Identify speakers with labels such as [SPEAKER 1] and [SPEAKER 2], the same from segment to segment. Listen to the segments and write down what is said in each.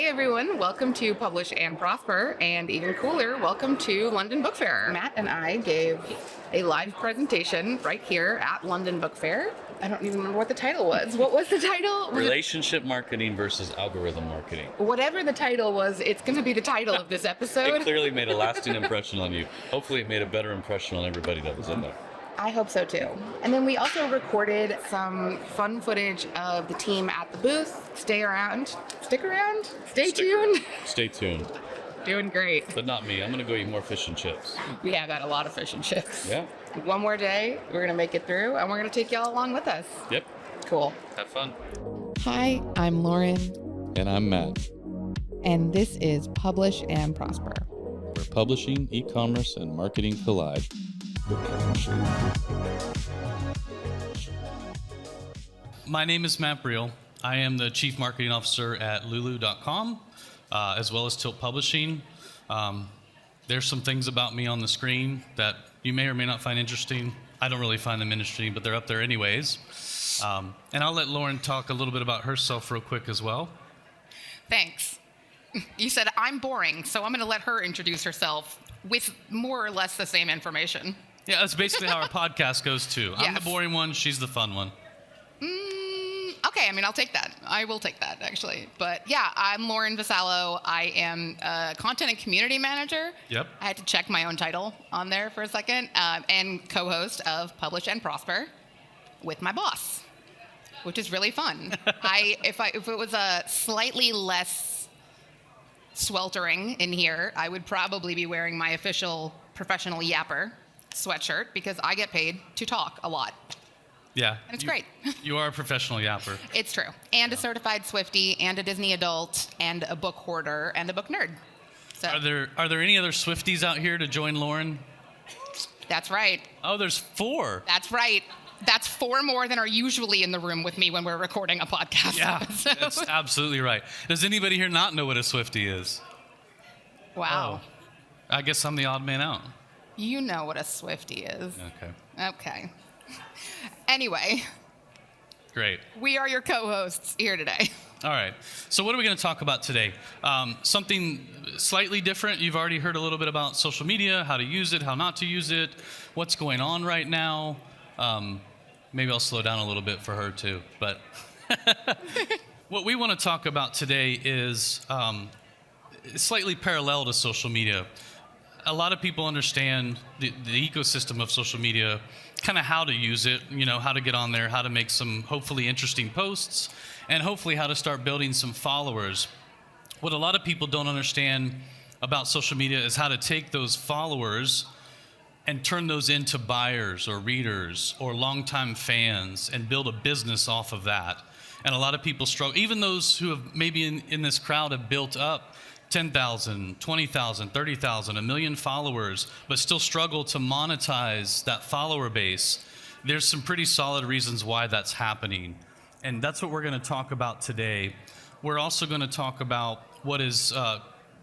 [SPEAKER 1] Hey everyone, welcome to Publish and Prosper, and even cooler, welcome to London Book Fair. Matt and I gave a live presentation right here at London Book Fair. I don't even remember what the title was. What was the title?
[SPEAKER 2] Relationship marketing versus algorithm marketing.
[SPEAKER 1] Whatever the title was, it's going to be the title of this episode.
[SPEAKER 2] It clearly made a lasting impression on you. Hopefully it made a better impression on everybody that was in there.
[SPEAKER 1] I hope so too. And then we also recorded some fun footage of the team at the booth. Stick around, stay tuned.
[SPEAKER 2] Stay tuned.
[SPEAKER 1] Doing great.
[SPEAKER 2] But not me. I'm going to go eat more fish and chips.
[SPEAKER 1] We have got a lot of fish and chips.
[SPEAKER 2] Yeah.
[SPEAKER 1] One more day, we're going to make it through, and we're going to take y'all along with us.
[SPEAKER 2] Yep.
[SPEAKER 1] Cool.
[SPEAKER 2] Have fun.
[SPEAKER 1] Hi, I'm Lauren.
[SPEAKER 2] And I'm Matt.
[SPEAKER 1] And this is Publish and Prosper.
[SPEAKER 2] Where publishing, e-commerce, and marketing collide.
[SPEAKER 3] My name is Matt Briel. I am the Chief Marketing Officer at Lulu.com, as well as Tilt Publishing. There's some things about me on the screen that you may or may not find interesting. I don't really find them interesting, but they're up there anyways. And I'll let Lauren talk a little bit about herself real quick as well.
[SPEAKER 1] Thanks. You said I'm boring, so I'm going to let her introduce herself with more or less the same information.
[SPEAKER 3] Yeah, that's basically how our podcast goes too. I'm
[SPEAKER 1] Yes.
[SPEAKER 3] the boring one, she's the fun one.
[SPEAKER 1] Okay, I mean, I'll take that. I will take that, actually. But yeah, I'm Lauren Vasallo. I am a content and community manager.
[SPEAKER 3] Yep.
[SPEAKER 1] I had to check my own title on there for a second, and co-host of Publish and Prosper with my boss, which is really fun. If it was a slightly less sweltering in here, I would probably be wearing my official professional yapper sweatshirt because I get paid to talk a lot.
[SPEAKER 3] Yeah.
[SPEAKER 1] And it's great.
[SPEAKER 3] You are a professional yapper.
[SPEAKER 1] It's true. And a certified Swiftie, and a Disney adult, and a book hoarder, and a book nerd. So
[SPEAKER 3] Are there any other Swifties out here to join Lauren?
[SPEAKER 1] that's right.
[SPEAKER 3] Oh, there's 4.
[SPEAKER 1] That's right. That's 4 more than are usually in the room with me when we're recording a podcast.
[SPEAKER 3] Yeah,
[SPEAKER 1] episode.
[SPEAKER 3] that's absolutely right. Does anybody here not know what a Swiftie is?
[SPEAKER 1] Wow.
[SPEAKER 3] Oh, I guess I'm the odd man out.
[SPEAKER 1] You know what a Swiftie is.
[SPEAKER 3] Okay,
[SPEAKER 1] Okay. Anyway,
[SPEAKER 3] great.
[SPEAKER 1] we are your co-hosts here today.
[SPEAKER 3] All right. So what are we going to talk about today? Something slightly different. You've already heard a little bit about social media, how to use it, how not to use it, what's going on right now. Maybe I'll slow down a little bit for her too. But what we want to talk about today is slightly parallel to social media. A lot of people understand the ecosystem of social media, kind of how to use it, how to get on there, how to make some hopefully interesting posts, and hopefully how to start building some followers. What a lot of people don't understand about social media is how to take those followers and turn those into buyers or readers or longtime fans and build a business off of that. And a lot of people struggle, even those who have maybe in this crowd have built up 10,000, 20,000, 30,000, 1 million followers, but still struggle to monetize that follower base. There's some pretty solid reasons why that's happening. And that's what we're going to talk about today. We're also going to talk about what is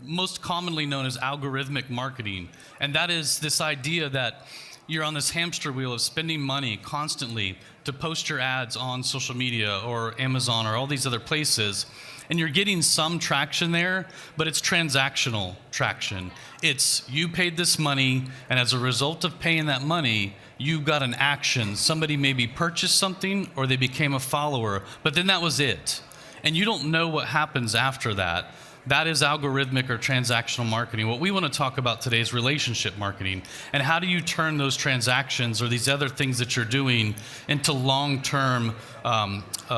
[SPEAKER 3] most commonly known as algorithmic marketing. And that is this idea that you're on this hamster wheel of spending money constantly to post your ads on social media or Amazon or all these other places. And you're getting some traction there, but it's transactional traction. It's you paid this money, and as a result of paying that money, you got an action. Somebody maybe purchased something or they became a follower, but then that was it. And you don't know what happens after that. That is algorithmic or transactional marketing. What we want to talk about today is relationship marketing. And how do you turn those transactions or these other things that you're doing into long-term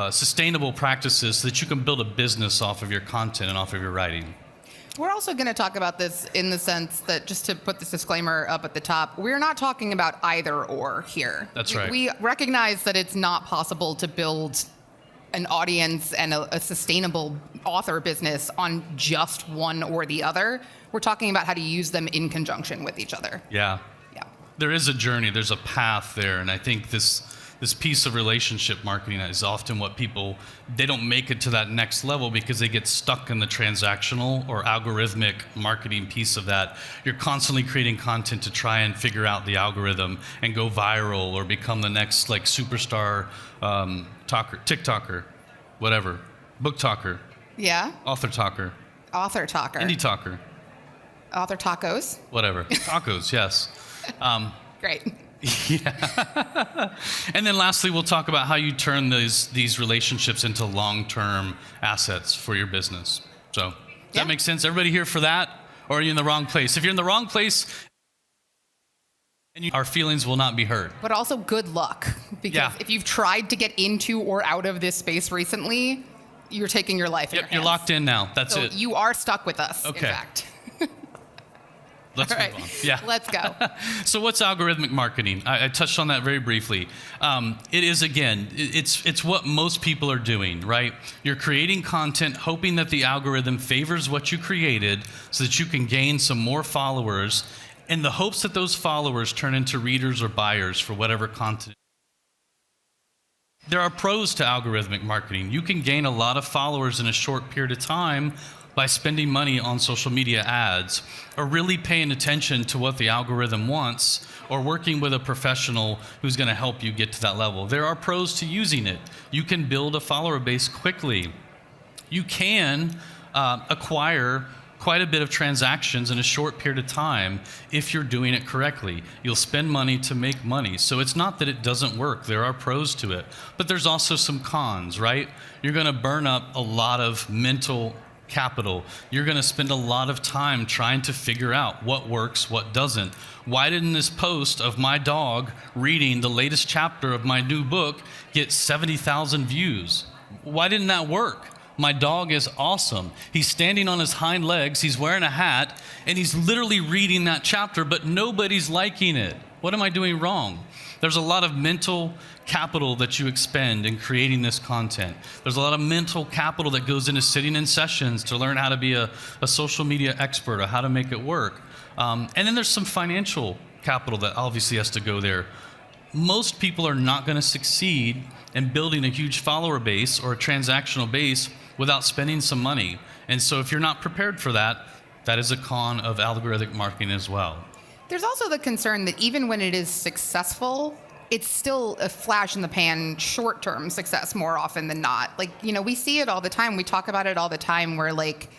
[SPEAKER 3] sustainable practices so that you can build a business off of your content and off of your writing?
[SPEAKER 1] We're also going to talk about this in the sense that, just to put this disclaimer up at the top, we're not talking about either or here.
[SPEAKER 3] That's right.
[SPEAKER 1] We recognize that it's not possible to build an audience and a sustainable author business on just one or the other. We're talking about how to use them in conjunction with each other.
[SPEAKER 3] Yeah.
[SPEAKER 1] Yeah.
[SPEAKER 3] There is a journey, there's a path there, and I think this piece of relationship marketing is often what people, they don't make it to that next level because they get stuck in the transactional or algorithmic marketing piece of that. You're constantly creating content to try and figure out the algorithm and go viral or become the next superstar TikToker, whatever, book talker,
[SPEAKER 1] Yeah.
[SPEAKER 3] author talker.
[SPEAKER 1] Author talker.
[SPEAKER 3] Indie talker.
[SPEAKER 1] Author tacos.
[SPEAKER 3] Whatever. Tacos, yes.
[SPEAKER 1] Great.
[SPEAKER 3] Yeah. And then lastly, we'll talk about how you turn these relationships into long-term assets for your business. So, does that make sense? Everybody here for that? Or are you in the wrong place? If you're in the wrong place, our feelings will not be hurt.
[SPEAKER 1] But also good luck. Because if you've tried to get into or out of this space recently, you're taking your life in your hands.
[SPEAKER 3] You're locked in now. That's it.
[SPEAKER 1] You are stuck with us,
[SPEAKER 3] Okay.
[SPEAKER 1] in fact.
[SPEAKER 3] Let's move on. Yeah.
[SPEAKER 1] Let's go.
[SPEAKER 3] So what's algorithmic marketing? I touched on that very briefly. It is, again, it's what most people are doing, right? You're creating content hoping that the algorithm favors what you created so that you can gain some more followers in the hopes that those followers turn into readers or buyers for whatever content. There are pros to algorithmic marketing. You can gain a lot of followers in a short period of time by spending money on social media ads, or really paying attention to what the algorithm wants, or working with a professional who's going to help you get to that level. There are pros to using it. You can build a follower base quickly. You can acquire quite a bit of transactions in a short period of time if you're doing it correctly. You'll spend money to make money. So it's not that it doesn't work. There are pros to it. But there's also some cons, right? You're going to burn up a lot of mental capital. You're going to spend a lot of time trying to figure out what works, what doesn't. Why didn't this post of my dog reading the latest chapter of my new book get 70,000 views? Why didn't that work? My dog is awesome. He's standing on his hind legs, he's wearing a hat, and he's literally reading that chapter, but nobody's liking it. What am I doing wrong? There's a lot of mental capital that you expend in creating this content. There's a lot of mental capital that goes into sitting in sessions to learn how to be a social media expert or how to make it work. And then there's some financial capital that obviously has to go there. Most people are not going to succeed in building a huge follower base or a transactional base without spending some money. And so if you're not prepared for that, that is a con of algorithmic marketing as well.
[SPEAKER 1] There's also the concern that even when it is successful, it's still a flash in the pan, short-term success more often than not. Like, we see it all the time. We talk about it all the time where, like,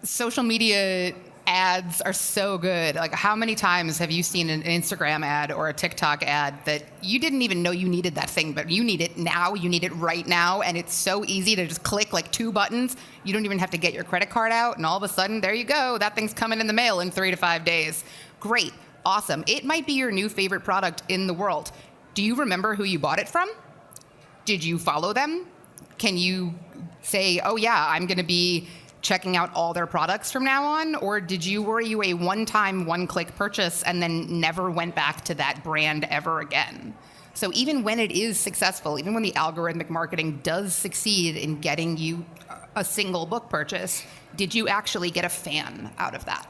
[SPEAKER 1] social media ads are so good. Like, how many times have you seen an Instagram ad or a TikTok ad that you didn't even know you needed that thing, but you need it now, you need it right now, and it's so easy to just click like 2 buttons. You don't even have to get your credit card out, and all of a sudden, there you go. That thing's coming in the mail in 3 to 5 days. Great. Awesome. It might be your new favorite product in the world. Do you remember who you bought it from? Did you follow them? Can you say, oh yeah, I'm going to be checking out all their products from now on? Or were you a one-time, one-click purchase and then never went back to that brand ever again? So even when it is successful, even when the algorithmic marketing does succeed in getting you a single book purchase, did you actually get a fan out of that?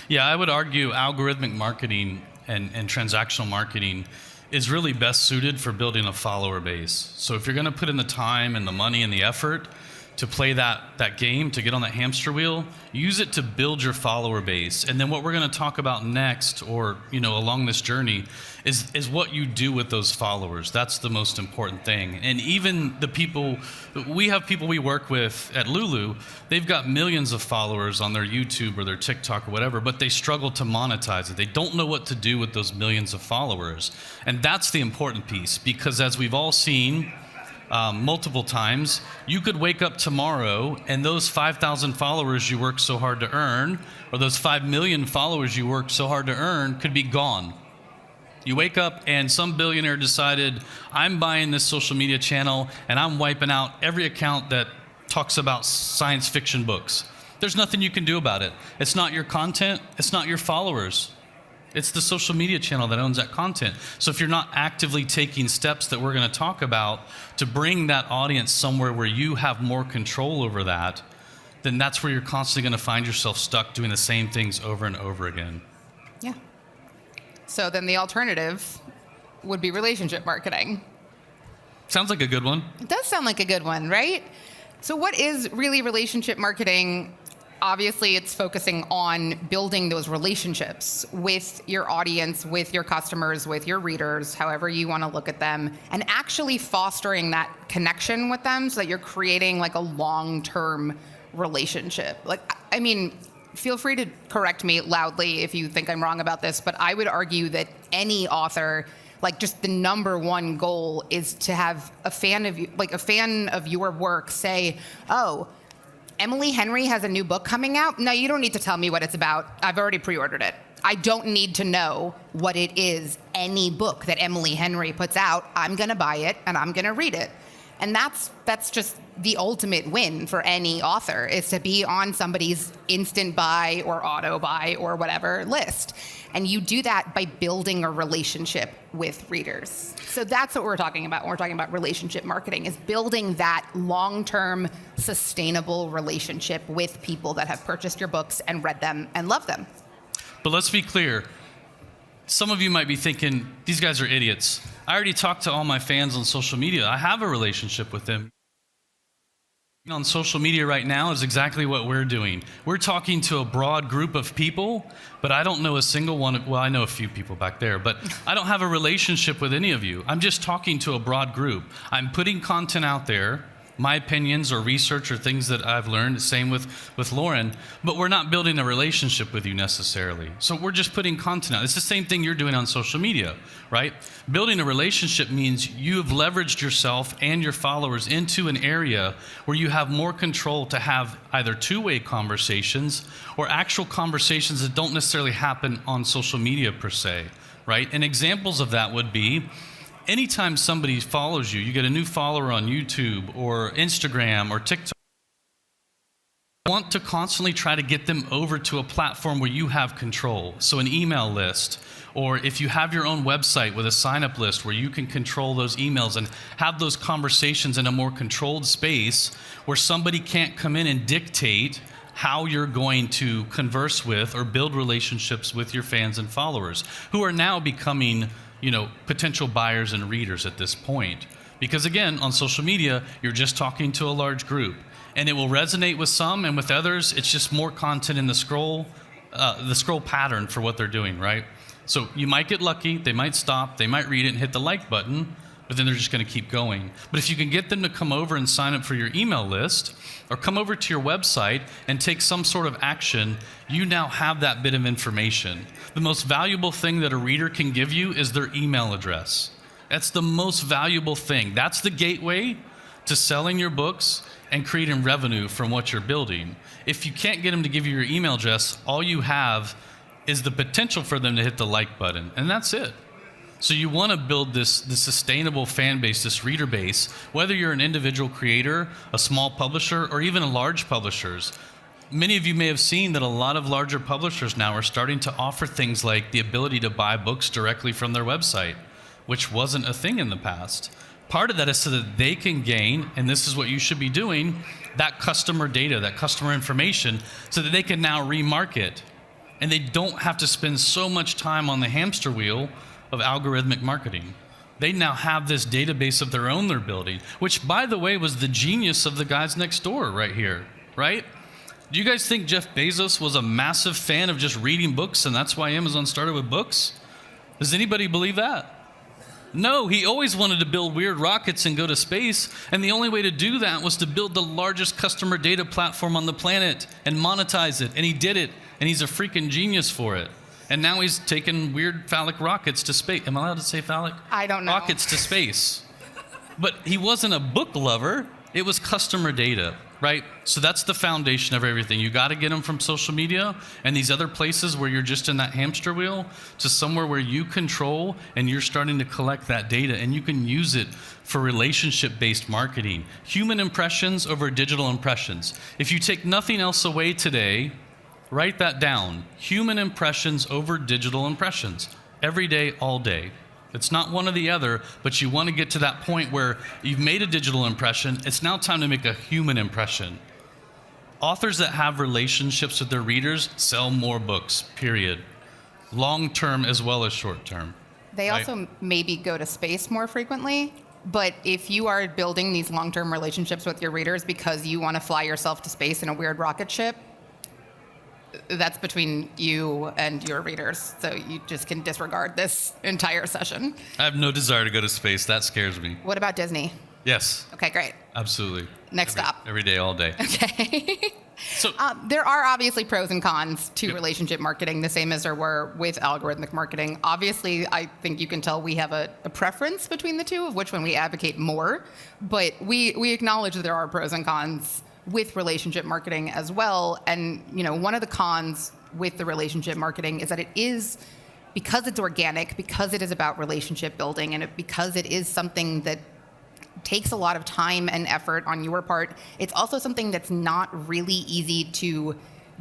[SPEAKER 3] Yeah, I would argue algorithmic marketing and transactional marketing is really best suited for building a follower base. So if you're going to put in the time and the money and the effort to play that game, to get on that hamster wheel, use it to build your follower base. And then what we're going to talk about next, or along this journey, is what you do with those followers. That's the most important thing. And even we have people we work with at Lulu, they've got millions of followers on their YouTube or their TikTok or whatever, but they struggle to monetize it. They don't know what to do with those millions of followers. And that's the important piece, because as we've all seen, multiple times, you could wake up tomorrow and those 5,000 followers you worked so hard to earn, or those 5 million followers you worked so hard to earn, could be gone. You wake up and some billionaire decided, I'm buying this social media channel and I'm wiping out every account that talks about science fiction books. There's nothing you can do about it. It's not your content, it's not your followers. It's the social media channel that owns that content. So if you're not actively taking steps that we're going to talk about to bring that audience somewhere where you have more control over that, then that's where you're constantly going to find yourself stuck doing the same things over and over again.
[SPEAKER 1] Yeah. So then the alternative would be relationship marketing.
[SPEAKER 3] Sounds like a good one.
[SPEAKER 1] It does sound like a good one, right? So what is really relationship marketing? Obviously, it's focusing on building those relationships with your audience, with your customers, with your readers, however you want to look at them, and actually fostering that connection with them so that you're creating like a long-term relationship. Like, I mean, feel free to correct me loudly if you think I'm wrong about this, but I would argue that any author, like, just the number one goal is to have a fan of you, like a fan of your work say, oh, Emily Henry has a new book coming out. No, you don't need to tell me what it's about. I've already pre-ordered it. I don't need to know what it is. Any book that Emily Henry puts out, I'm going to buy it and I'm going to read it. And that's just the ultimate win for any author, is to be on somebody's instant buy or auto buy or whatever list. And you do that by building a relationship with readers. So that's what we're talking about when we're talking about relationship marketing, is building that long-term, sustainable relationship with people that have purchased your books and read them and love them.
[SPEAKER 3] But let's be clear. Some of you might be thinking, these guys are idiots. I already talked to all my fans on social media. I have a relationship with them. On social media right now is exactly what we're doing. We're talking to a broad group of people, but I don't know a single one. Well, I know a few people back there, but I don't have a relationship with any of you. I'm just talking to a broad group. I'm putting content out there, my opinions or research or things that I've learned, same with Lauren, but we're not building a relationship with you necessarily. So we're just putting content out. It's the same thing you're doing on social media, right? Building a relationship means you've leveraged yourself and your followers into an area where you have more control to have either two-way conversations or actual conversations that don't necessarily happen on social media per se, right? And examples of that would be, anytime somebody follows you, you get a new follower on YouTube or Instagram or TikTok, you want to constantly try to get them over to a platform where you have control. So an email list, or if you have your own website with a sign-up list where you can control those emails and have those conversations in a more controlled space where somebody can't come in and dictate how you're going to converse with or build relationships with your fans and followers, who are now becoming, potential buyers and readers at this point. Because again, on social media, you're just talking to a large group, and it will resonate with some, and with others, it's just more content in the scroll pattern for what they're doing, right? So you might get lucky, they might stop, they might read it and hit the like button, but then they're just going to keep going. But if you can get them to come over and sign up for your email list, or come over to your website and take some sort of action, you now have that bit of information. The most valuable thing that a reader can give you is their email address. That's the most valuable thing. That's the gateway to selling your books and creating revenue from what you're building. If you can't get them to give you your email address, all you have is the potential for them to hit the like button, and that's it. So you want to build this sustainable fan base, this reader base, whether you're an individual creator, a small publisher, or even a large publishers. Many of you may have seen that a lot of larger publishers now are starting to offer things like the ability to buy books directly from their website, which wasn't a thing in the past. Part of that is so that they can gain, and this is what you should be doing, that customer data, that customer information, so that they can now remarket. And they don't have to spend so much time on the hamster wheel of algorithmic marketing. They now have this database of their own they're building, which, by the way, was the genius of the guys next door right here, right? Do you guys think Jeff Bezos was a massive fan of just reading books, and that's why Amazon started with books? Does anybody believe that? No, he always wanted to build weird rockets and go to space, and the only way to do that was to build the largest customer data platform on the planet and monetize it, and he did it, and he's a freaking genius for it. And now he's taking weird phallic rockets to space. Am I allowed to say phallic?
[SPEAKER 1] I don't know.
[SPEAKER 3] Rockets to space. But he wasn't a book lover. It was customer data, right? So that's the foundation of everything. You got to get them from social media and these other places where you're just in that hamster wheel to somewhere where you control and you're starting to collect that data, and you can use it for relationship-based marketing. Human impressions over digital impressions. If you take nothing else away today, write that down. Human impressions over digital impressions. Every day, all day. It's not one or the other, but you want to get to that point where you've made a digital impression. It's now time to make a human impression. Authors that have relationships with their readers sell more books, period. Long-term as well as short-term.
[SPEAKER 1] They
[SPEAKER 3] right?
[SPEAKER 1] also maybe go to space more frequently. But if you are building these long-term relationships with your readers because you want to fly yourself to space in a weird rocket ship, that's between you and your readers. So you just can disregard this entire session.
[SPEAKER 3] I have no desire to go to space. That scares me.
[SPEAKER 1] What about Disney?
[SPEAKER 3] Yes.
[SPEAKER 1] Okay, great.
[SPEAKER 3] Absolutely.
[SPEAKER 1] Next stop.
[SPEAKER 3] Every day, all day.
[SPEAKER 1] Okay.
[SPEAKER 3] So
[SPEAKER 1] There are obviously pros and cons to relationship marketing, the same as there were with algorithmic marketing. Obviously, I think you can tell we have a preference between the two of which one we advocate more, but we acknowledge that there are pros and cons with relationship marketing as well. And one of the cons with the relationship marketing is that it is, because it's organic, because it is about relationship building, and because it is something that takes a lot of time and effort on your part, it's also something that's not really easy to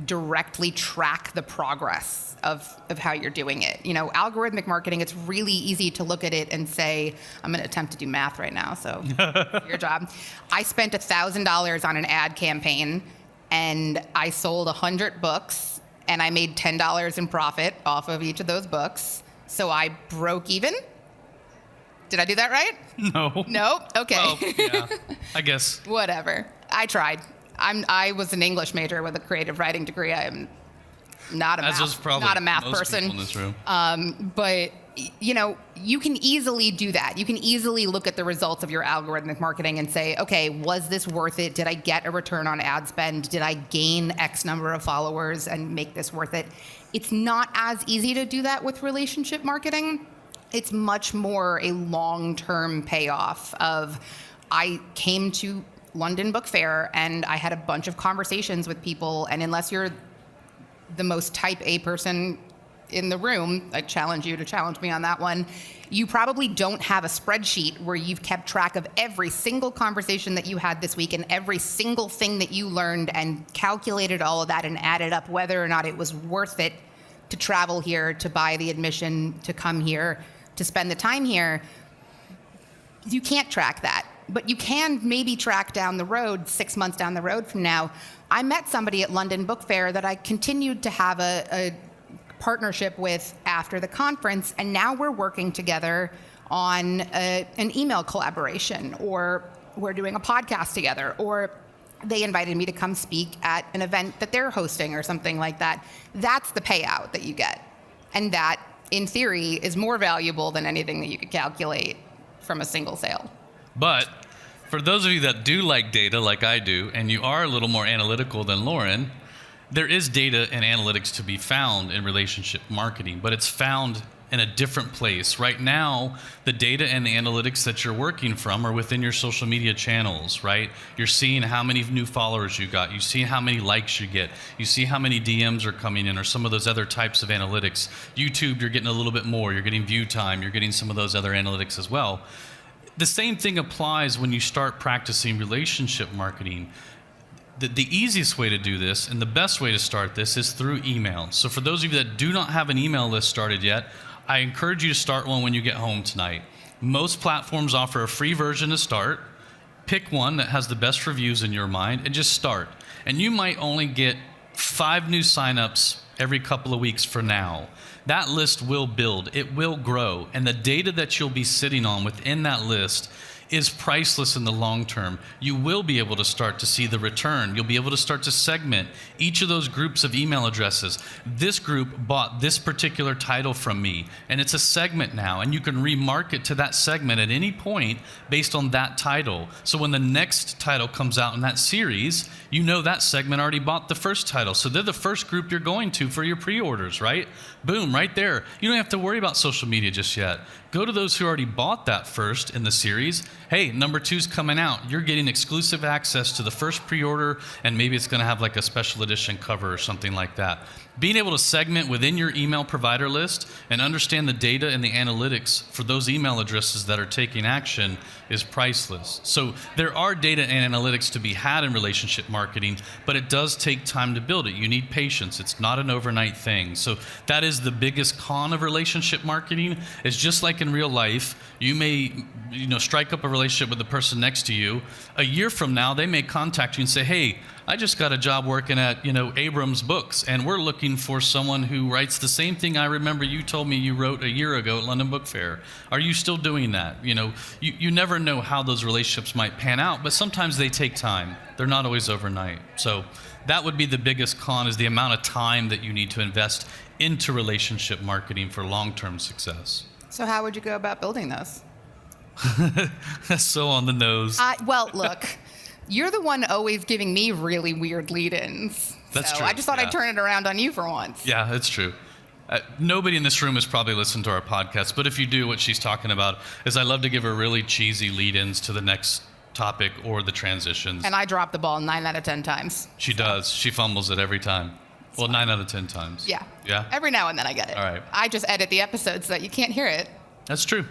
[SPEAKER 1] directly track the progress of how you're doing it. Algorithmic marketing, it's really easy to look at it and say, I'm going to attempt to do math right now, so your job. I spent $1,000 on an ad campaign, and I sold 100 books, and I made $10 in profit off of each of those books. So I broke even. Did I do that right?
[SPEAKER 3] No.
[SPEAKER 1] Nope. Okay.
[SPEAKER 3] Well, yeah, I guess.
[SPEAKER 1] Whatever. I tried. I was an English major with a creative writing degree. I am not a math
[SPEAKER 3] most
[SPEAKER 1] person.
[SPEAKER 3] people in this room.
[SPEAKER 1] But you can easily do that. You can easily look at the results of your algorithmic marketing and say, okay, was this worth it? Did I get a return on ad spend? Did I gain X number of followers and make this worth it? It's not as easy to do that with relationship marketing. It's much more a long-term payoff of, I came to London Book Fair and I had a bunch of conversations with people, and unless you're the most type A person in the room, I challenge you to challenge me on that one, you probably don't have a spreadsheet where you've kept track of every single conversation that you had this week and every single thing that you learned and calculated all of that and added up whether or not it was worth it to travel here, to buy the admission, to come here, to spend the time here. You can't track that, but you can maybe track down the road, 6 months down the road from now. I met somebody at London Book Fair that I continued to have a partnership with after the conference, and now we're working together on an email collaboration, or we're doing a podcast together, or they invited me to come speak at an event that they're hosting or something like that. That's the payout that you get. And that, in theory, is more valuable than anything that you could calculate from a single sale.
[SPEAKER 3] But for those of you that do like data like I do, and you are a little more analytical than Lauren, there is data and analytics to be found in relationship marketing, but it's found in a different place. Right now, the data and the analytics that you're working from are within your social media channels, right? You're seeing how many new followers you got. You see how many likes you get. You see how many DMs are coming in, or some of those other types of analytics. YouTube, you're getting a little bit more. You're getting view time. You're getting some of those other analytics as well. The same thing applies when you start practicing relationship marketing. The easiest way to do this and the best way to start this is through email. So for those of you that do not have an email list started yet, I encourage you to start one when you get home tonight. Most platforms offer a free version to start. Pick one that has the best reviews in your mind and just start. And you might only get 5 new signups every couple of weeks for now. That list will build, it will grow, and the data that you'll be sitting on within that list is priceless in the long term. You will be able to start to see the return. You'll be able to start to segment each of those groups of email addresses. This group bought this particular title from me, and it's a segment now, and you can remarket to that segment at any point based on that title. So when the next title comes out in that series, you know that segment already bought the first title. So they're the first group you're going to for your pre-orders, right? Boom, right there. You don't have to worry about social media just yet. Go to those who already bought that first in the series. Hey, number 2's coming out. You're getting exclusive access to the first pre-order, and maybe it's going to have like a special edition cover or something like that. Being able to segment within your email provider list and understand the data and the analytics for those email addresses that are taking action is priceless. So there are data and analytics to be had in relationship marketing, but it does take time to build it. You need patience. It's not an overnight thing. So that is the biggest con of relationship marketing. Is just like in real life, you may strike up a relationship with the person next to you. A year from now, they may contact you and say, hey, I just got a job working at, Abrams Books, and we're looking for someone who writes the same thing I remember you told me you wrote a year ago at London Book Fair. Are you still doing that? You never know how those relationships might pan out, but sometimes they take time. They're not always overnight. So that would be the biggest con, is the amount of time that you need to invest into relationship marketing for long-term success.
[SPEAKER 1] So how would you go about building those?
[SPEAKER 3] That's so on the nose.
[SPEAKER 1] Well, look, you're the one always giving me really weird lead-ins.
[SPEAKER 3] That's
[SPEAKER 1] so
[SPEAKER 3] true,
[SPEAKER 1] I just thought
[SPEAKER 3] yeah.
[SPEAKER 1] I'd turn it around on you for once.
[SPEAKER 3] Yeah, that's true. Nobody in this room has probably listened to our podcast, but if you do, what she's talking about is I love to give her really cheesy lead-ins to the next topic or the transitions.
[SPEAKER 1] And I drop the ball 9 out of 10 times.
[SPEAKER 3] She does. She fumbles it every time. Well, 9 out of 10 times.
[SPEAKER 1] Yeah.
[SPEAKER 3] Yeah?
[SPEAKER 1] Every now and then I get it.
[SPEAKER 3] All right.
[SPEAKER 1] I just edit the episodes so that you can't hear it.
[SPEAKER 3] That's true.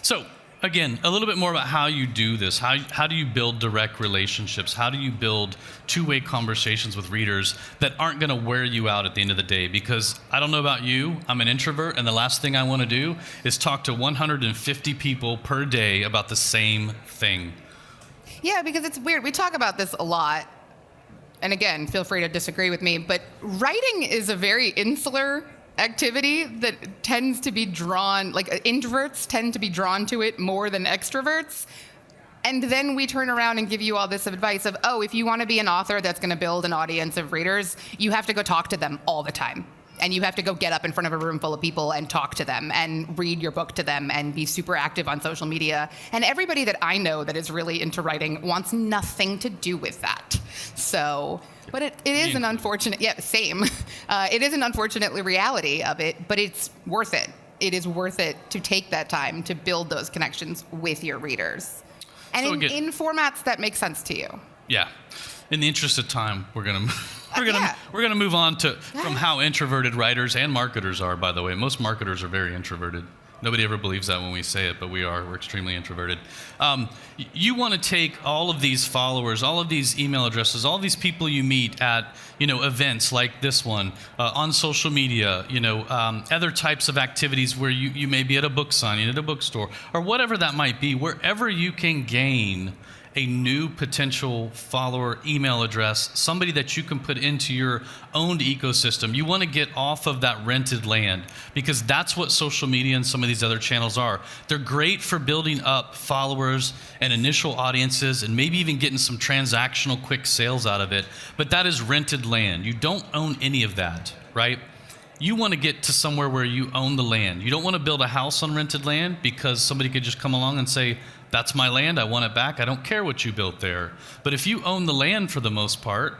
[SPEAKER 3] So, again, a little bit more about how you do this. How do you build direct relationships? How do you build two-way conversations with readers that aren't going to wear you out at the end of the day? Because I don't know about you, I'm an introvert, and the last thing I want to do is talk to 150 people per day about the same thing.
[SPEAKER 1] Yeah, because it's weird. We talk about this a lot. And again, feel free to disagree with me, but writing is a very insular activity that tends to be drawn, like introverts tend to be drawn to it more than extroverts. And then we turn around and give you all this advice of, oh, if you want to be an author that's going to build an audience of readers, you have to go talk to them all the time. And you have to go get up in front of a room full of people and talk to them and read your book to them and be super active on social media. And everybody that I know that is really into writing wants nothing to do with that. So, but it is an unfortunate, same. It is an unfortunate reality of it, but it's worth it. It is worth it to take that time to build those connections with your readers. And
[SPEAKER 3] So
[SPEAKER 1] in formats that make sense to you.
[SPEAKER 3] Yeah. In the interest of time, we're gonna move on to from how introverted writers and marketers are. By the way, most marketers are very introverted. Nobody ever believes that when we say it, but we're extremely introverted. You want to take all of these followers, all of these email addresses, all these people you meet at events like this one, on social media, other types of activities where you may be at a book signing at a bookstore or whatever that might be, wherever you can gain a new potential follower email address, somebody that you can put into your owned ecosystem. You want to get off of that rented land because that's what social media and some of these other channels are. They're great for building up followers and initial audiences and maybe even getting some transactional quick sales out of it, but that is rented land. You don't own any of that, right? You want to get to somewhere where you own the land. You don't want to build a house on rented land because somebody could just come along and say, that's my land, I want it back, I don't care what you built there. But if you own the land for the most part,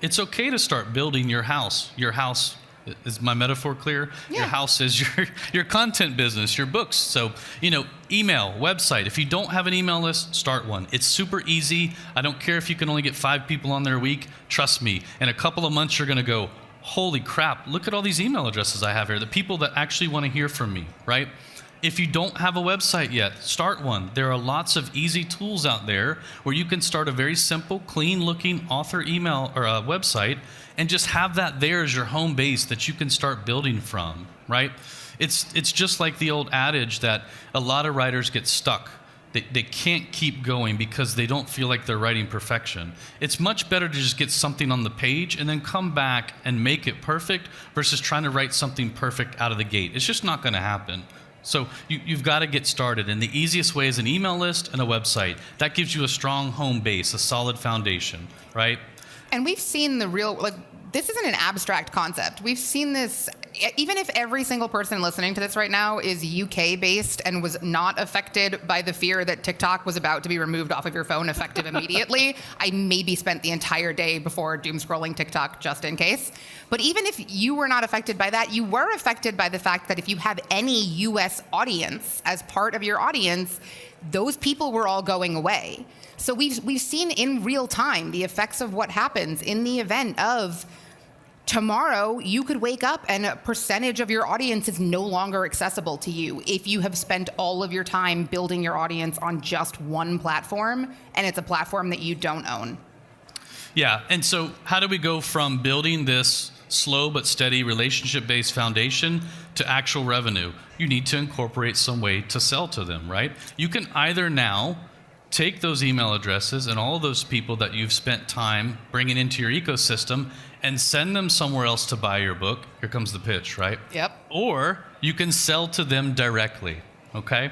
[SPEAKER 3] it's okay to start building your house. Your house, is my metaphor clear?
[SPEAKER 1] Yeah.
[SPEAKER 3] Your house is your content business, your books. So, email, website. If you don't have an email list, start one. It's super easy. I don't care if you can only get 5 people on there a week. Trust me, in a couple of months, you're gonna go, holy crap, look at all these email addresses I have here, the people that actually want to hear from me, right? If you don't have a website yet, start one. There are lots of easy tools out there where you can start a very simple, clean-looking author email or a website and just have that there as your home base that you can start building from, right? It's just like the old adage that a lot of writers get stuck. They can't keep going because they don't feel like they're writing perfection. It's much better to just get something on the page and then come back and make it perfect versus trying to write something perfect out of the gate. It's just not going to happen. So you've got to get started, and the easiest way is an email list and a website. That gives you a strong home base, a solid foundation, right?
[SPEAKER 1] And we've seen this isn't an abstract concept. We've seen this, even if every single person listening to this right now is UK based and was not affected by the fear that TikTok was about to be removed off of your phone effective immediately, I maybe spent the entire day before doom scrolling TikTok just in case. But even if you were not affected by that, you were affected by the fact that if you have any US audience as part of your audience, those people were all going away. So we've seen in real time the effects of what happens in the event of tomorrow you could wake up and a percentage of your audience is no longer accessible to you if you have spent all of your time building your audience on just one platform and it's a platform that you don't own.
[SPEAKER 3] Yeah, and so how do we go from building this slow but steady relationship-based foundation to actual revenue? You need to incorporate some way to sell to them, right? You can either now take those email addresses and all of those people that you've spent time bringing into your ecosystem and send them somewhere else to buy your book. Here comes the pitch, right?
[SPEAKER 1] Yep.
[SPEAKER 3] Or you can sell to them directly, okay?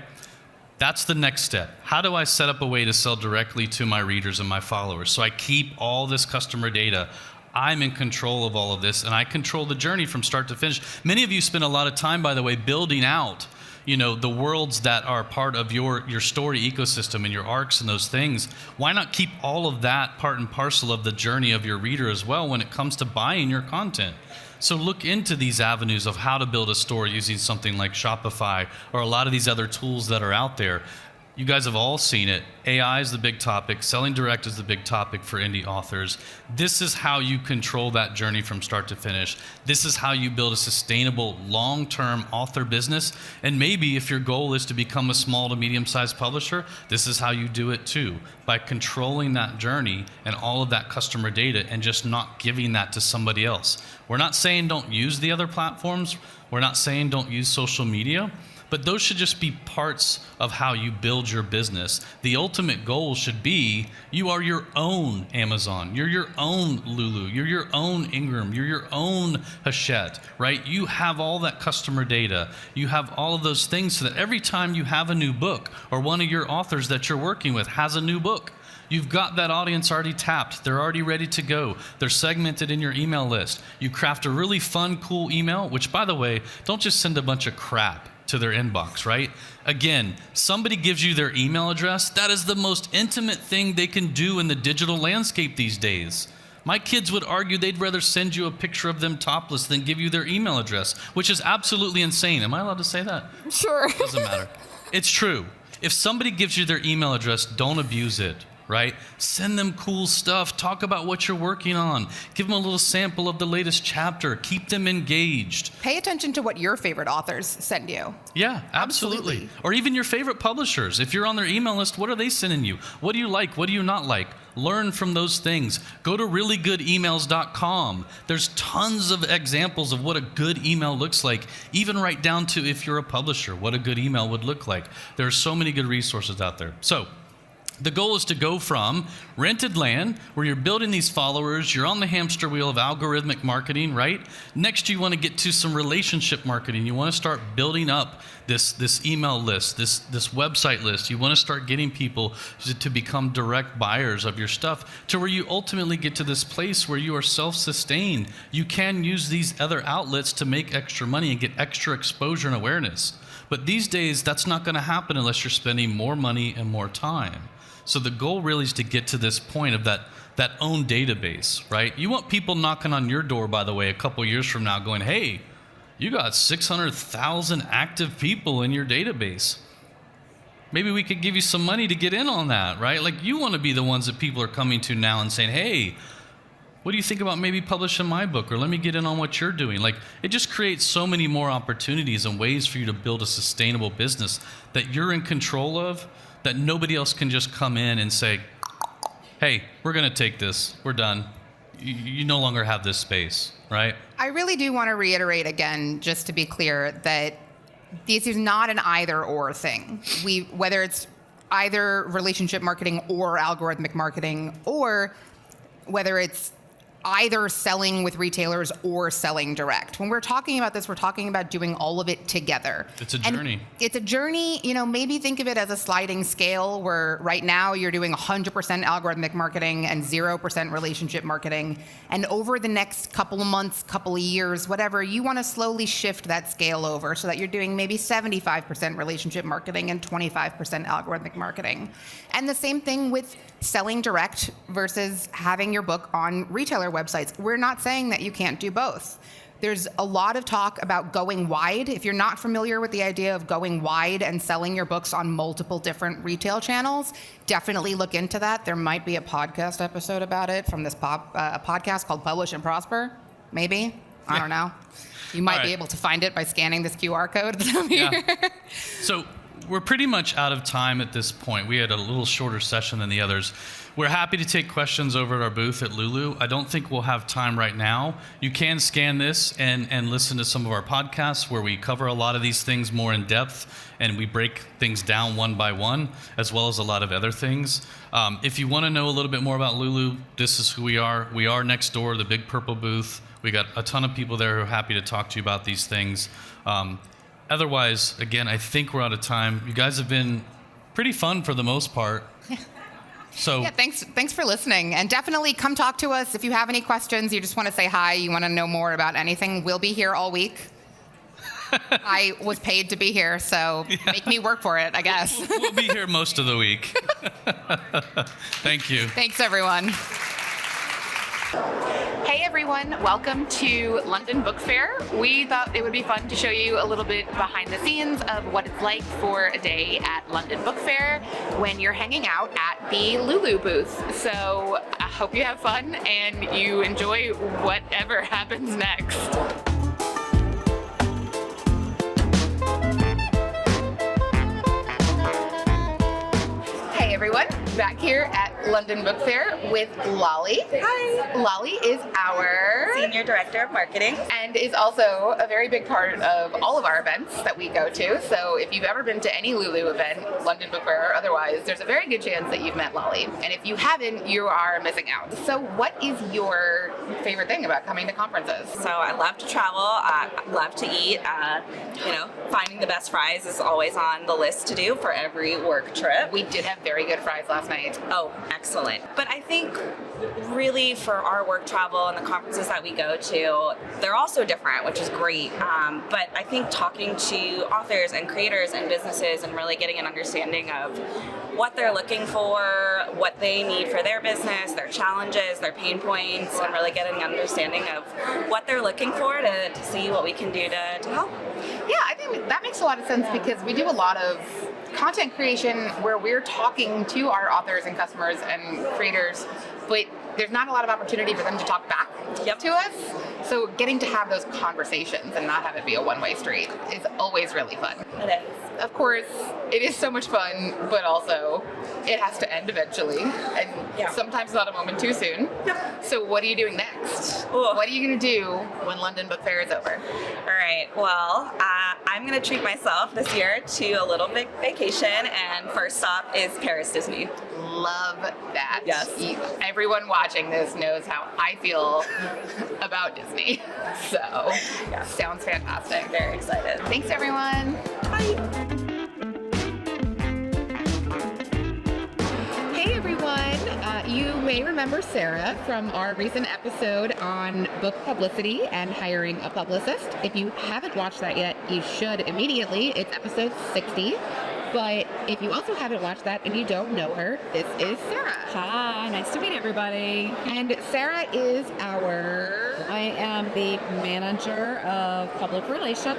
[SPEAKER 3] That's the next step. How do I set up a way to sell directly to my readers and my followers so I keep all this customer data? I'm in control of all of this, and I control the journey from start to finish. Many of you spend a lot of time, by the way, building out the worlds that are part of your story ecosystem and your arcs and those things. Why not keep all of that part and parcel of the journey of your reader as well when it comes to buying your content? So look into these avenues of how to build a store using something like Shopify or a lot of these other tools that are out there. You guys have all seen it. AI is the big topic. Selling direct is the big topic for indie authors. This is how you control that journey from start to finish. This is how you build a sustainable, long-term author business. And maybe if your goal is to become a small to medium-sized publisher, this is how you do it too, by controlling that journey and all of that customer data and just not giving that to somebody else. We're not saying don't use the other platforms. We're not saying don't use social media. But those should just be parts of how you build your business. The ultimate goal should be you are your own Amazon. You're your own Lulu. You're your own Ingram. You're your own Hachette, right? You have all that customer data. You have all of those things so that every time you have a new book or one of your authors that you're working with has a new book, you've got that audience already tapped. They're already ready to go. They're segmented in your email list. You craft a really fun, cool email, which, by the way, don't just send a bunch of crap to their inbox, right? Again, somebody gives you their email address. That is the most intimate thing they can do in the digital landscape these days. My kids would argue they'd rather send you a picture of them topless than give you their email address, which is absolutely insane. Am I allowed to say that?
[SPEAKER 1] Sure.
[SPEAKER 3] Doesn't matter. It's true. If somebody gives you their email address, don't abuse it, right? Send them cool stuff. Talk about what you're working on. Give them a little sample of the latest chapter. Keep them engaged.
[SPEAKER 1] Pay attention to what your favorite authors send you.
[SPEAKER 3] Yeah, absolutely. Or even your favorite publishers. If you're on their email list, what are they sending you? What do you like? What do you not like? Learn from those things. Go to reallygoodemails.com. There's tons of examples of what a good email looks like, even right down to if you're a publisher, what a good email would look like. There are so many good resources out there. So the goal is to go from rented land, where you're building these followers, you're on the hamster wheel of algorithmic marketing, right? Next, you want to get to some relationship marketing. You want to start building up this email list, this website list. You want to start getting people to become direct buyers of your stuff to where you ultimately get to this place where you are self-sustained. You can use these other outlets to make extra money and get extra exposure and awareness. But these days, that's not going to happen unless you're spending more money and more time. So the goal really is to get to this point of that own database, right? You want people knocking on your door, by the way, a couple years from now going, hey, you got 600,000 active people in your database. Maybe we could give you some money to get in on that, right? Like, you want to be the ones that people are coming to now and saying, hey, what do you think about maybe publishing my book? Or let me get in on what you're doing. Like, it just creates so many more opportunities and ways for you to build a sustainable business that you're in control of, that nobody else can just come in and say, hey, we're going to take this. We're done. You no longer have this space, right?
[SPEAKER 1] I really do want to reiterate again, just to be clear, that this is not an either-or thing. Whether it's either relationship marketing or algorithmic marketing, or whether it's either selling with retailers or selling direct. When we're talking about this, we're talking about doing all of it together.
[SPEAKER 3] It's a journey.
[SPEAKER 1] And it's a journey, maybe think of it as a sliding scale where right now you're doing 100% algorithmic marketing and 0% relationship marketing. And over the next couple of months, couple of years, whatever, you want to slowly shift that scale over so that you're doing maybe 75% relationship marketing and 25% algorithmic marketing. And the same thing with selling direct versus having your book on retailer websites. We're not saying that you can't do both. There's a lot of talk about going wide. If you're not familiar with the idea of going wide and selling your books on multiple different retail channels, definitely look into that. There might be a podcast episode about it from this podcast called Publish and Prosper. Maybe. I don't know. You might be able to find it by scanning this QR code that's up here.
[SPEAKER 3] Yeah. So we're pretty much out of time at this point. We had a little shorter session than the others. We're happy to take questions over at our booth at Lulu. I don't think we'll have time right now. You can scan this and listen to some of our podcasts where we cover a lot of these things more in depth and we break things down one by one, as well as a lot of other things. If you want to know a little bit more about Lulu, this is who we are. We are next door, the big purple booth. We got a ton of people there who are happy to talk to you about these things. Otherwise, again, I think we're out of time. You guys have been pretty fun for the most part. So
[SPEAKER 1] yeah, thanks for listening. And definitely come talk to us if you have any questions, you just want to say hi, you want to know more about anything. We'll be here all week. I was paid to be here, so make me work for it, I guess.
[SPEAKER 3] We'll be here most of the week. Thank you.
[SPEAKER 1] Thanks, everyone. Hey everyone, welcome to London Book Fair. We thought it would be fun to show you a little bit behind the scenes of what it's like for a day at London Book Fair when you're hanging out at the Lulu booth. So I hope you have fun and you enjoy whatever happens next. Hey everyone, back here at London Book Fair with Lolly.
[SPEAKER 4] Hi.
[SPEAKER 1] Lolly is our
[SPEAKER 4] Senior Director of Marketing.
[SPEAKER 1] and is also a very big part of all of our events that we go to. So if you've ever been to any Lulu event, London Book Fair or otherwise, there's a very good chance that you've met Lolly. And if you haven't, you are missing out. So what is your favorite thing about coming to conferences?
[SPEAKER 4] So I love to travel. I love to eat. Finding the best fries is always on the list to do for every work trip.
[SPEAKER 1] We did have very good fries last night.
[SPEAKER 4] Oh, excellent. But I think really for our work travel and the conferences that we go to, they're all so different, which is great. But I think talking to authors and creators and businesses and really getting an understanding of what they're looking for, what they need for their business, their challenges, their pain points, and really getting an understanding of what they're looking for to see what we can do to help.
[SPEAKER 1] Yeah, I think that makes a lot of sense because we do a lot of content creation where we're talking to our authors and customers and creators, but there's not a lot of opportunity for them to talk back to us. So getting to have those conversations and not have it be a one-way street is always really fun.
[SPEAKER 4] It is.
[SPEAKER 1] Of course, it is so much fun, but also it has to end eventually, and sometimes not a moment too soon.
[SPEAKER 4] Yep.
[SPEAKER 1] So what are you doing next?
[SPEAKER 4] Ooh.
[SPEAKER 1] What are you going to do when London Book Fair is over?
[SPEAKER 4] All right. Well, I'm going to treat myself this year to a little big vacation, and first stop is Paris Disney.
[SPEAKER 1] Love that.
[SPEAKER 4] Yes.
[SPEAKER 1] Everyone watching this knows how I feel about Disney. So, sounds fantastic.
[SPEAKER 4] Very excited.
[SPEAKER 1] Thanks, everyone.
[SPEAKER 4] Bye.
[SPEAKER 1] Hey everyone, you may remember Sarah from our recent episode on book publicity and hiring a publicist. If you haven't watched that yet, you should immediately. It's episode 60. But if you also haven't watched that and you don't know her, this is Sarah.
[SPEAKER 5] Hi, nice to meet everybody.
[SPEAKER 1] And Sarah is
[SPEAKER 5] I am the manager of public relations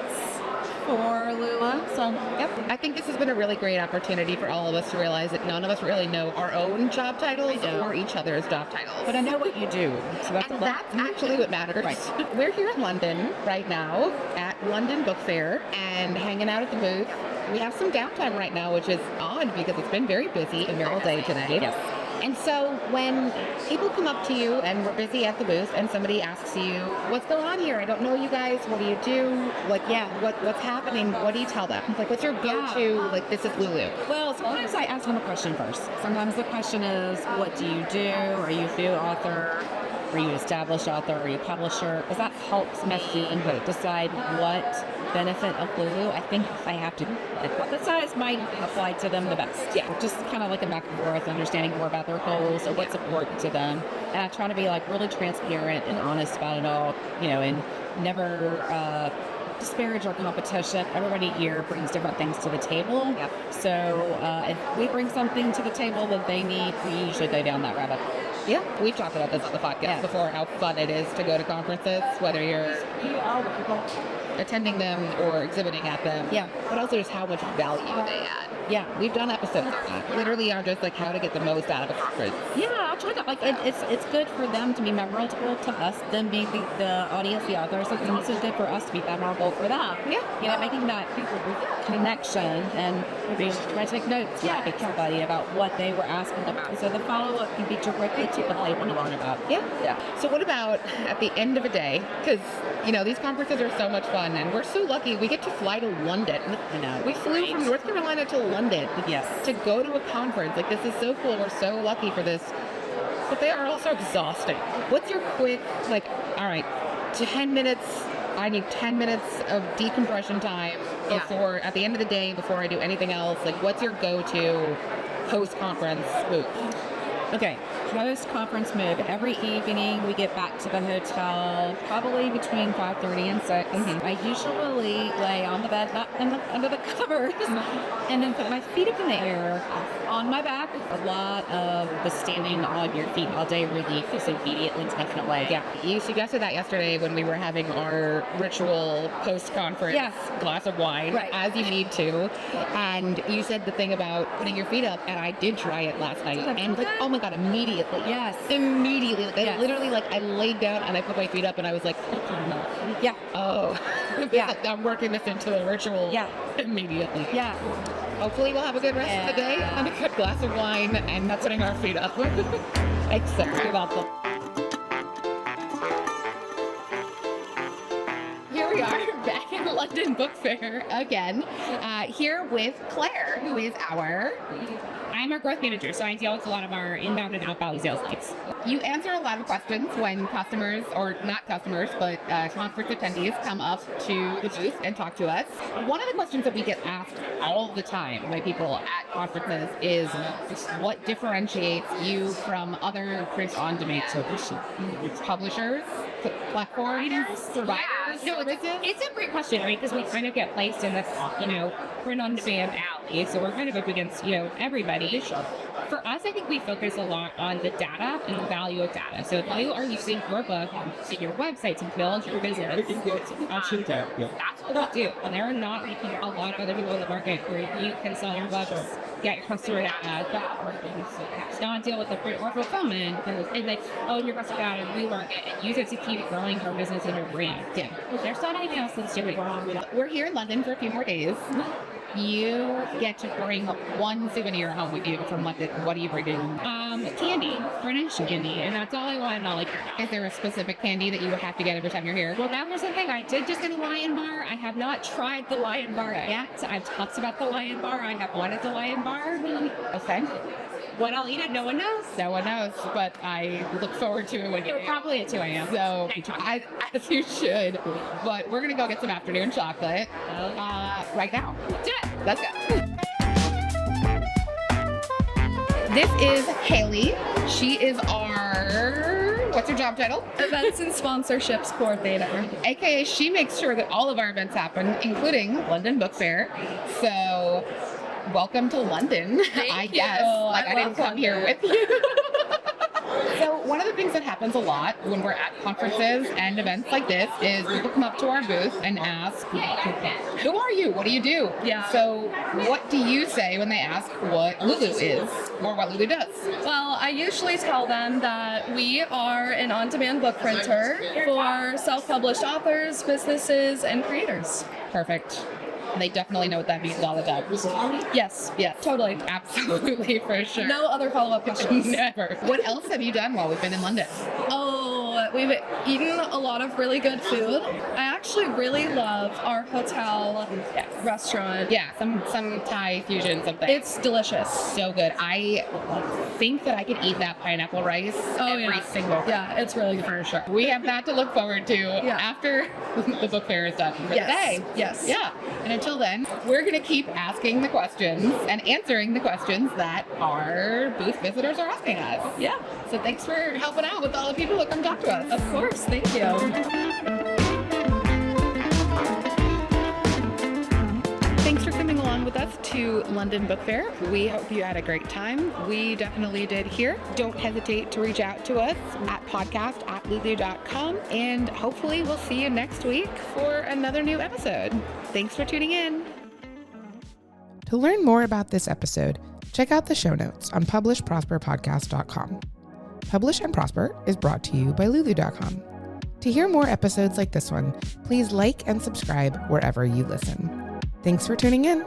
[SPEAKER 5] for Lulu. So,
[SPEAKER 1] Yep. I think this has been a really great opportunity for all of us to realize that none of us really know our own job titles or each other's job titles.
[SPEAKER 5] but I know what you do. So
[SPEAKER 1] And that's actually what matters.
[SPEAKER 5] Right.
[SPEAKER 1] We're here in London right now at London Book Fair and hanging out at the booth. We have some downtime right now, which is odd because it's been very busy all day today.
[SPEAKER 5] Yes.
[SPEAKER 1] And so when people come up to you and we're busy at the booth and somebody asks you, what's going on here? I don't know you guys. What do you do? Like, what's happening? What do you tell them? Like, what's your go-to? Like, this is Lulu.
[SPEAKER 5] Well, sometimes I ask them a question first. Sometimes the question is, what do you do? Are you a new author? Are you an established author? Are you a publisher? Because that helps me decide what benefit of Lulu I think I have to hypothesize might apply to them the best. Yeah, just kind of like a back and forth, understanding more about their goals or what's important to them. And I try to be like really transparent and honest about it all, and never disparage our competition. Everybody here brings different things to the table.
[SPEAKER 1] Yep.
[SPEAKER 5] So if we bring something to the table that they need, we usually go down that rabbit hole.
[SPEAKER 1] Yeah, we've talked about this on the podcast before, how fun it is to go to conferences, whether you're attending them or exhibiting at them.
[SPEAKER 5] Yeah.
[SPEAKER 1] But also just how much value they add.
[SPEAKER 5] Yeah.
[SPEAKER 1] We've done episodes on that. Literally on just like how to get the most out of a conference.
[SPEAKER 5] Yeah, I'll try that. Like, it's good for them to be memorable to us, them being the audience, the authors. It's also good for us to be memorable for them.
[SPEAKER 1] Yeah.
[SPEAKER 5] Making that connection and maybe try to take notes. With somebody about what they were asking about. So the follow-up can be directly to what they want to learn about.
[SPEAKER 1] Yeah. So what about at the end of a day? Because, these conferences are so much fun and we're so lucky we get to fly to London.
[SPEAKER 5] I know.
[SPEAKER 1] We flew from North Carolina to London to go to a conference. Like, this is so cool. We're so lucky for this. But they are also exhausting. What's your quick, all right, 10 minutes, I need 10 minutes of decompression time before, at the end of the day, before I do anything else. Like, what's your go-to post-conference move?
[SPEAKER 5] Okay, post-conference move. Every evening we get back to the hotel, probably between 5:30 and 6. I usually lay on the bed, not under the covers, and then put my feet up in the air on my back. A lot of the standing on your feet all day relief is immediately taken away. Yeah, you suggested that yesterday when we were having our ritual post-conference glass of wine, as you need to. And you said the thing about putting your feet up, and I did try it last night. And like, oh my God, immediately. Yes. Immediately. Like, I literally, like, I laid down and I put my feet up and I was like, yeah. Oh. Yeah. I'm working this into the ritual. Yeah. Immediately. Yeah. Hopefully we'll have a good rest of the day and a good glass of wine and not putting our feet up. Except about them. Here we are back in the London Book Fair again, here with Claire, who is I'm our growth manager, so I deal with a lot of our inbound and outbound sales leads. You answer a lot of questions when customers, or not customers, but conference attendees come up to the booth and talk to us. One of the questions that we get asked all the time by people at conferences is what differentiates you from other print-on-demand publishers, platforms, providers, services?
[SPEAKER 6] It's a great question, right? Because we kind of get placed in this, print-on-demand alley, so we're kind of up against, everybody. For us, I think we focus a lot on the data and the value of data. So if you are using your book to your website to build your business, that's what we do. And there are not a lot of other people in the market where you can sell your books, get your customer data, not deal with the print or fulfillment, and like own your customer data and rework it and use it to keep growing your business and your brand. Yeah. There's not anything else that's doing it.
[SPEAKER 5] We're here in London for a few more days. You get to bring one souvenir home with you from London. What do you bring in?
[SPEAKER 6] Candy, British candy, and that's all I want. And all like,
[SPEAKER 5] is there a specific candy that you would have to get every time you're here?
[SPEAKER 6] Well, that was the thing. I did just get a Lion Bar. I have not tried the Lion Bar yet. I've talked about the Lion Bar. I have wanted the Lion Bar.
[SPEAKER 5] Okay.
[SPEAKER 6] When I'll eat it, no one knows.
[SPEAKER 5] No one knows, but I look forward to it when you're
[SPEAKER 6] probably at 2 a.m.
[SPEAKER 5] So, as you should. But we're going to go get some afternoon chocolate right now. Let's go. This is Haley. She is our, what's her job title?
[SPEAKER 7] Events and Sponsorships Coordinator.
[SPEAKER 5] AKA she makes sure that all of our events happen, including London Book Fair. So, welcome to London, I guess. Like, I didn't come here with you. So one of the things that happens a lot when we're at conferences and events like this is people come up to our booth and ask, who are you? What do you do?
[SPEAKER 7] Yeah.
[SPEAKER 5] So what do you say when they ask what Lulu is or what Lulu does?
[SPEAKER 7] Well, I usually tell them that we are an on-demand book printer for self-published authors, businesses, and creators.
[SPEAKER 5] Perfect. They definitely know what that means all the time.
[SPEAKER 7] Yes.
[SPEAKER 5] Totally. Absolutely, for sure.
[SPEAKER 7] No other follow-up questions.
[SPEAKER 5] Never. What else have you done while we've been in London?
[SPEAKER 7] Oh, we've eaten a lot of really good food. I actually really love our hotel restaurant.
[SPEAKER 5] Yeah, some Thai fusion something.
[SPEAKER 7] It's delicious.
[SPEAKER 5] So good. I think that I could eat that pineapple rice every single day.
[SPEAKER 7] Yeah, it's really good.
[SPEAKER 5] For sure. We have that to look forward to after the book fair is done for the day.
[SPEAKER 7] Yes.
[SPEAKER 5] Yeah. And until then, we're going to keep asking the questions and answering the questions that our booth visitors are asking us.
[SPEAKER 7] Yeah.
[SPEAKER 5] So thanks for helping out with all the people that come talk to us.
[SPEAKER 7] Of course. Thank you.
[SPEAKER 5] Thanks for coming along with us to London Book Fair. We hope you had a great time. We definitely did here. Don't hesitate to reach out to us at podcast@lulu.com, and hopefully we'll see you next week for another new episode. Thanks for tuning in.
[SPEAKER 8] To learn more about this episode, check out the show notes on publishprosperpodcast.com. Publish and Prosper is brought to you by Lulu.com. To hear more episodes like this one, please like and subscribe wherever you listen. Thanks for tuning in.